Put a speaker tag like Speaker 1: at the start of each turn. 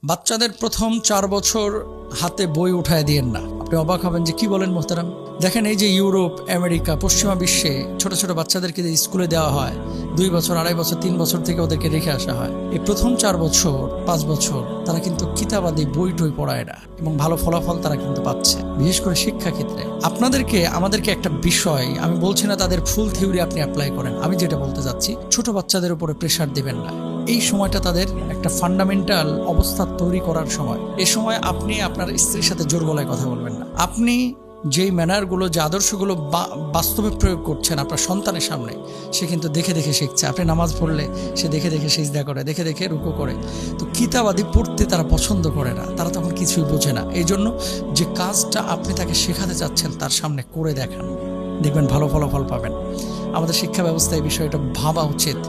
Speaker 1: বাচ্চাদের প্রথম 4 বছর হাতে বই উঠায় দিয়েন না। আপনি অবাক হবেন যে কি বলেন মোহতারাম। দেখেন এই যে ইউরোপ, আমেরিকা, পশ্চিমা বিশ্বে ছোট ছোট বাচ্চাদেরকে যে স্কুলে দেওয়া হয় 2 বছর, 2.5 বছর, 3 বছর থেকে ওদেরকে রেখে আসা হয়, এই প্রথম 4 বছর 5 বছর তারা কিন্তু কিতাবাদি বই টই পড়ায় না এবং ভালো ফলাফল তারা কিন্তু পাচ্ছে, বিশেষ করে শিক্ষা ক্ষেত্রে। আমাদেরকে একটা বিষয়, আমি বলছি না তাদের ফুল থিওরি আপনি অ্যাপ্লাই করেন, আমি যেটা বলতে চাচ্ছি, ছোট বাচ্চাদের উপরে প্রেশার দিবেন না। এই সময়টা তাদের একটা ফান্ডামেন্টাল অবস্থা তৈরি করার সময়। এই সময় আপনি আপনার স্ত্রীর সাথে জোর গলায় কথা বলবেন না। আপনি যেই ম্যানারগুলো, যে আদর্শগুলো বাস্তবে প্রয়োগ করছেন আপনার সন্তানের সামনে, সে কিন্তু দেখে দেখে শিখছে। আপনি নামাজ পড়লে সে দেখে দেখে সিজদা করে, দেখে দেখে রুকু করে। তো কিতাবাদি পড়তে তারা পছন্দ করে না, তারা তখন কিছুই বোঝে না। এই জন্য যে কাজটা আপনি তাকে শেখাতে চাচ্ছেন তার সামনে করে দেখান, দেখবেন ভালো ফলাফল পাবেন। আমাদের শিক্ষা ব্যবস্থায় এই বিষয়টা ভাবা উচিত।